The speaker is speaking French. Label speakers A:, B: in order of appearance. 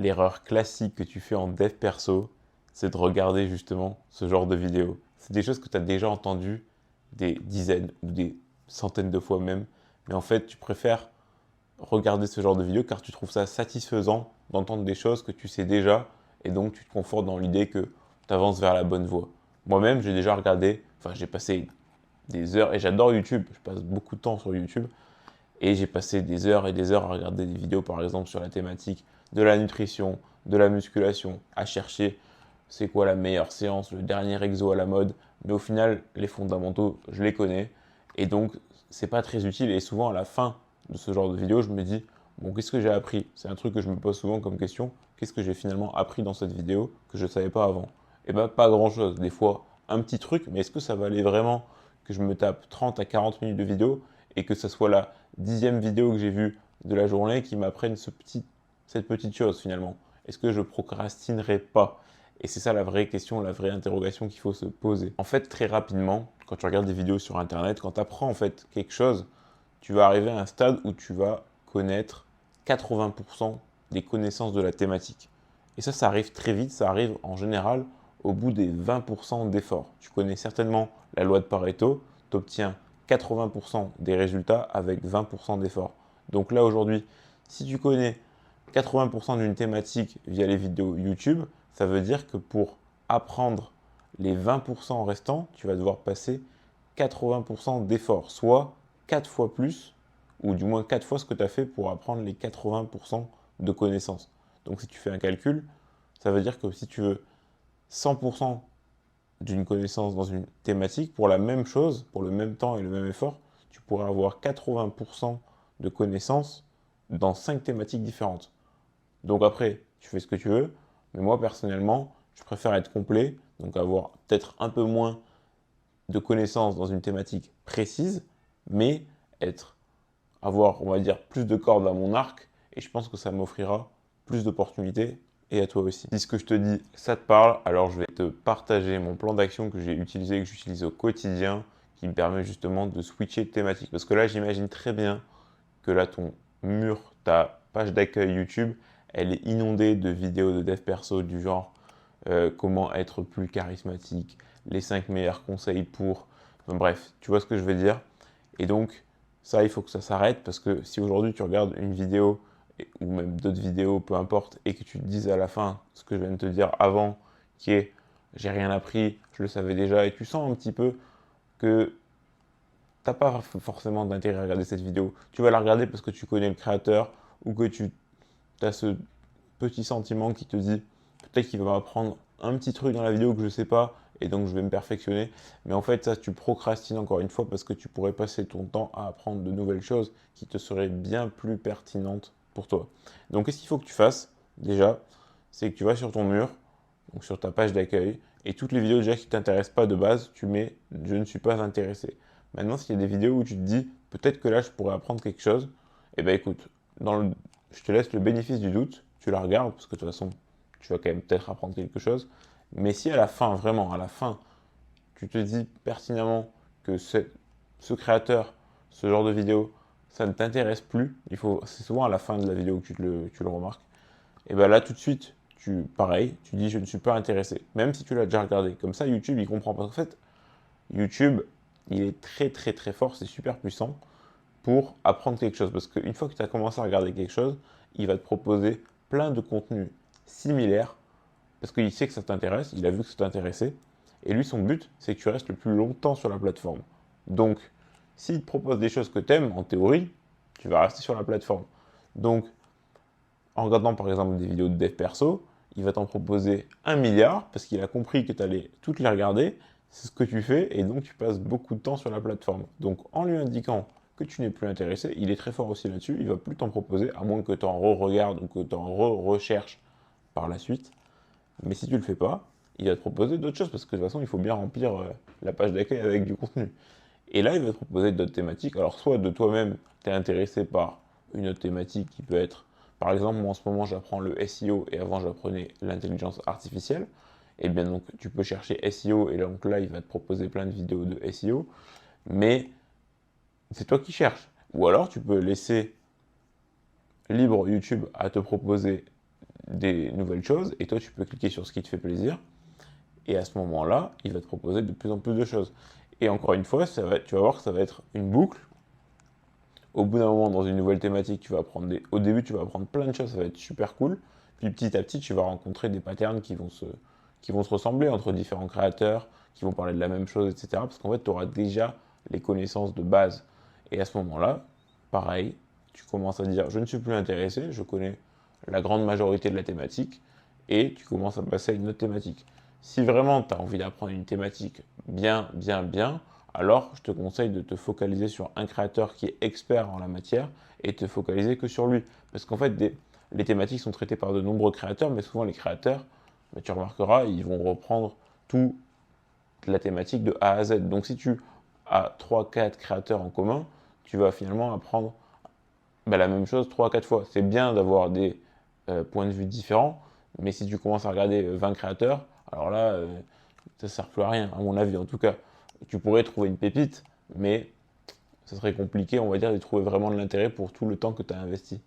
A: l'erreur classique que tu fais en dev perso, c'est de regarder justement ce genre de vidéos. C'est des choses que tu as déjà entendues des dizaines ou des centaines de fois même, mais en fait, tu préfères regarder ce genre de vidéos car tu trouves ça satisfaisant d'entendre des choses que tu sais déjà et donc tu te confortes dans l'idée que tu avances vers la bonne voie. Moi-même, j'ai déjà regardé, enfin, j'ai passé des heures et j'adore YouTube, je passe beaucoup de temps sur YouTube et j'ai passé des heures et des heures à regarder des vidéos, par exemple, sur la thématique de la nutrition, de la musculation, à chercher c'est quoi la meilleure séance, le dernier exo à la mode. Mais au final, les fondamentaux, je les connais. Et donc, c'est pas très utile. Et souvent, à la fin de ce genre de vidéo, je me dis, bon, qu'est-ce que j'ai appris? C'est un truc que je me pose souvent comme question. Qu'est-ce que j'ai finalement appris dans cette vidéo que je ne savais pas avant? Et bien, pas grand-chose. Des fois, un petit truc, mais est-ce que ça valait vraiment que je me tape 30 à 40 minutes de vidéo et que ce soit la 10e vidéo que j'ai vue de la journée qui m'apprenne cette petite chose finalement? Est-ce que je procrastinerai pas? Et c'est ça la vraie question, la vraie interrogation qu'il faut se poser. En fait, très rapidement, quand tu regardes des vidéos sur Internet, quand tu apprends en fait quelque chose, tu vas arriver à un stade où tu vas connaître 80% des connaissances de la thématique. Et ça arrive très vite, ça arrive en général au bout des 20% d'efforts. Tu connais certainement la loi de Pareto, tu obtiens 80% des résultats avec 20% d'efforts. Donc là aujourd'hui, si tu connais 80% d'une thématique via les vidéos YouTube, ça veut dire que pour apprendre les 20% restants, tu vas devoir passer 80% d'efforts, soit 4 fois plus, ou du moins 4 fois ce que tu as fait pour apprendre les 80% de connaissances. Donc si tu fais un calcul, ça veut dire que si tu veux 100% d'une connaissance dans une thématique, pour la même chose, pour le même temps et le même effort, tu pourrais avoir 80% de connaissances dans 5 thématiques différentes. Donc après, tu fais ce que tu veux, mais moi personnellement, je préfère être complet, donc avoir peut-être un peu moins de connaissances dans une thématique précise, mais avoir, on va dire, plus de cordes à mon arc, et je pense que ça m'offrira plus d'opportunités, et à toi aussi. Si ce que je te dis, ça te parle, alors je vais te partager mon plan d'action que j'ai utilisé, que j'utilise au quotidien, qui me permet justement de switcher de thématique. Parce que là, j'imagine très bien que là, ton mur, ta page d'accueil YouTube, elle est inondée de vidéos de dev perso du genre comment être plus charismatique, les 5 meilleurs conseils pour... Enfin, bref, tu vois ce que je veux dire. Et donc, ça, il faut que ça s'arrête parce que si aujourd'hui tu regardes une vidéo ou même d'autres vidéos, peu importe, et que tu te dises à la fin ce que je viens de te dire avant, qui est j'ai rien appris, je le savais déjà, et tu sens un petit peu que t'as pas forcément d'intérêt à regarder cette vidéo. Tu vas la regarder parce que tu connais le créateur ou que tu as ce petit sentiment qui te dit peut-être qu'il va m'apprendre un petit truc dans la vidéo que je sais pas et donc je vais me perfectionner. Mais en fait, ça, tu procrastines encore une fois parce que tu pourrais passer ton temps à apprendre de nouvelles choses qui te seraient bien plus pertinentes pour toi. Donc, qu'est-ce qu'il faut que tu fasses déjà? C'est que tu vas sur ton mur, donc sur ta page d'accueil, et toutes les vidéos déjà qui ne t'intéressent pas de base, tu mets je ne suis pas intéressé. Maintenant, s'il y a des vidéos où tu te dis peut-être que là je pourrais apprendre quelque chose, eh bien écoute, je te laisse le bénéfice du doute, tu la regardes parce que de toute façon tu vas quand même peut-être apprendre quelque chose. Mais si à la fin, vraiment à la fin, tu te dis pertinemment que ce créateur, ce genre de vidéo, ça ne t'intéresse plus, c'est souvent à la fin de la vidéo que tu le remarques, et bien là tout de suite, pareil, tu dis je ne suis pas intéressé, même si tu l'as déjà regardé. Comme ça, YouTube, il comprend. Parce qu'en fait, YouTube, il est très très très fort, c'est super puissant pour apprendre quelque chose. Parce qu'une fois que tu as commencé à regarder quelque chose, il va te proposer plein de contenus similaires parce qu'il sait que ça t'intéresse, il a vu que ça t'intéressait. Et lui, son but, c'est que tu restes le plus longtemps sur la plateforme. Donc, s'il te propose des choses que tu aimes, en théorie, tu vas rester sur la plateforme. Donc, en regardant par exemple des vidéos de dev perso, il va t'en proposer 1 milliard parce qu'il a compris que tu allais toutes les regarder. C'est ce que tu fais et donc tu passes beaucoup de temps sur la plateforme. Donc en lui indiquant que tu n'es plus intéressé, il est très fort aussi là-dessus, il va plus t'en proposer à moins que tu en re-regardes ou que tu en re-recherches par la suite. Mais si tu le fais pas, il va te proposer d'autres choses parce que de toute façon il faut bien remplir la page d'accueil avec du contenu. Et là il va te proposer d'autres thématiques. Alors soit de toi-même tu es intéressé par une autre thématique qui peut être par exemple, moi en ce moment j'apprends le SEO et avant j'apprenais l'intelligence artificielle. Et bien donc tu peux chercher SEO et donc là il va te proposer plein de vidéos de SEO, mais c'est toi qui cherches. Ou alors tu peux laisser libre YouTube à te proposer des nouvelles choses et toi, tu peux cliquer sur ce qui te fait plaisir. Et à ce moment-là, il va te proposer de plus en plus de choses. Et encore une fois, tu vas voir que ça va être une boucle. Au bout d'un moment, dans une nouvelle thématique, au début, tu vas apprendre plein de choses, ça va être super cool. Puis petit à petit, tu vas rencontrer des patterns qui vont se ressembler entre différents créateurs, qui vont parler de la même chose, etc. Parce qu'en fait, tu auras déjà les connaissances de base. Et à ce moment-là, pareil, tu commences à dire, je ne suis plus intéressé, je connais la grande majorité de la thématique, et tu commences à passer à une autre thématique. Si vraiment tu as envie d'apprendre une thématique bien, alors je te conseille de te focaliser sur un créateur qui est expert en la matière et te focaliser que sur lui. Parce qu'en fait, les thématiques sont traitées par de nombreux créateurs, mais souvent les créateurs, bah, tu remarqueras, ils vont reprendre toute la thématique de A à Z. Donc si tu as 3-4 créateurs en commun, tu vas finalement apprendre la même chose 3 à 4 fois. C'est bien d'avoir des points de vue différents, mais si tu commences à regarder 20 créateurs, alors là, ça ne sert plus à rien, à mon avis en tout cas. Tu pourrais trouver une pépite, mais ça serait compliqué, on va dire, de trouver vraiment de l'intérêt pour tout le temps que tu as investi.